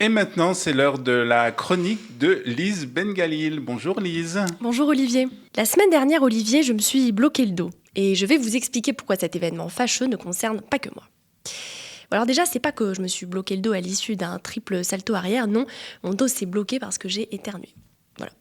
Et maintenant, c'est l'heure de la chronique de Lise Bengalil. Bonjour Lise. Bonjour Olivier. La semaine dernière, Olivier, je me suis bloqué le dos. Et je vais vous expliquer pourquoi cet événement fâcheux ne concerne pas que moi. Alors déjà, c'est pas que je me suis bloqué le dos à l'issue d'un triple salto arrière, non, mon dos s'est bloqué parce que j'ai éternué. Voilà.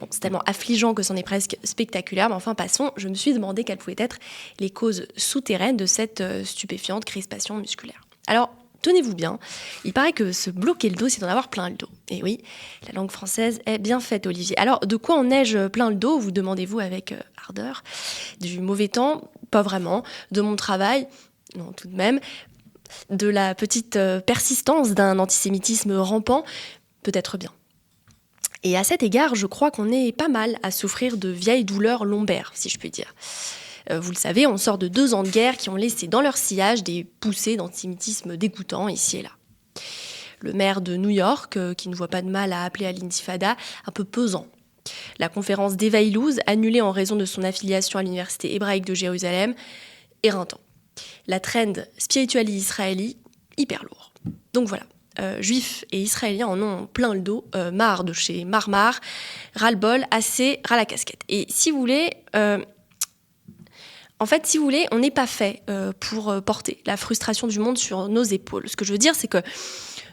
Bon, c'est tellement affligeant que c'en est presque spectaculaire, mais enfin passons, je me suis demandé quelles pouvaient être les causes souterraines de cette stupéfiante crispation musculaire. Alors, tenez-vous bien, il paraît que se bloquer le dos, c'est d'en avoir plein le dos. Et oui, la langue française est bien faite, Olivier. Alors, de quoi en ai-je plein le dos, vous demandez-vous avec ardeur? Du mauvais temps? Pas vraiment. De mon travail? Non, tout de même. De la petite persistance d'un antisémitisme rampant? Peut-être bien. Et à cet égard, je crois qu'on est pas mal à souffrir de vieilles douleurs lombaires, si je puis dire. Vous le savez, on sort de 2 ans de guerre qui ont laissé dans leur sillage des poussées d'antisémitisme dégoûtants ici et là. Le maire de New York, qui ne voit pas de mal à appeler à l'intifada, un peu pesant. La conférence d'Eva Illouz, annulée en raison de son affiliation à l'université hébraïque de Jérusalem, éreintant. La trend spirituali israéli, hyper lourd. Donc voilà. Juifs et Israéliens en ont plein le dos, marre de chez Marmar, ras-le-bol, assez, ras la casquette. Et si vous voulez, si vous voulez, on n'est pas fait pour porter la frustration du monde sur nos épaules. Ce que je veux dire, c'est que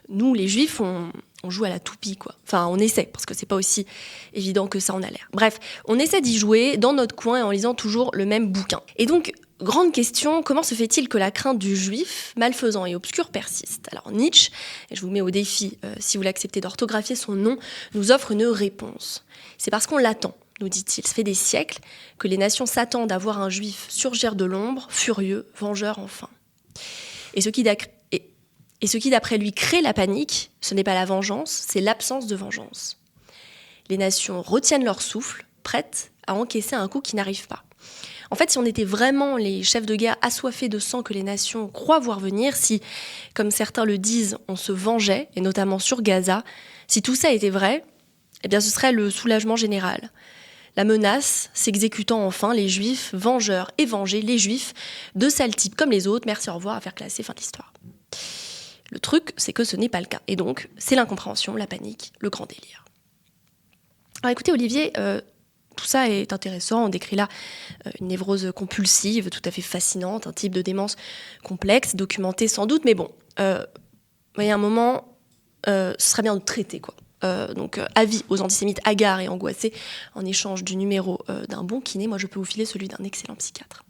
nous, les Juifs, on joue à la toupie, quoi. Enfin, on essaie, parce que c'est pas aussi évident que ça en a l'air. Bref, on essaie d'y jouer dans notre coin et en lisant toujours le même bouquin. Et donc, grande question, comment se fait-il que la crainte du juif, malfaisant et obscur, persiste? Alors Nietzsche, et je vous mets au défi, si vous l'acceptez, d'orthographier son nom, nous offre une réponse. C'est parce qu'on l'attend, nous dit-il. Ça fait des siècles que les nations s'attendent à voir un juif surgir de l'ombre, furieux, vengeur enfin. Et ce qui, d'après lui, crée la panique, ce n'est pas la vengeance, c'est l'absence de vengeance. Les nations retiennent leur souffle, prêtes à encaisser un coup qui n'arrive pas. En fait, si on était vraiment les chefs de guerre assoiffés de sang que les nations croient voir venir, si, comme certains le disent, on se vengeait, et notamment sur Gaza, si tout ça était vrai, eh bien ce serait le soulagement général. La menace s'exécutant enfin, les juifs, vengeurs et vengés, les juifs, de sales types comme les autres, merci, au revoir, à faire classer, fin de l'histoire. Le truc, c'est que ce n'est pas le cas. Et donc, c'est l'incompréhension, la panique, le grand délire. Alors écoutez, Olivier, tout ça est intéressant. On décrit là une névrose compulsive, tout à fait fascinante, un type de démence complexe, documenté sans doute. Mais bon, voyez, à un moment, ce serait bien de traiter, quoi. Donc, avis aux antisémites hagards et angoissés, en échange du numéro d'un bon kiné, moi je peux vous filer celui d'un excellent psychiatre.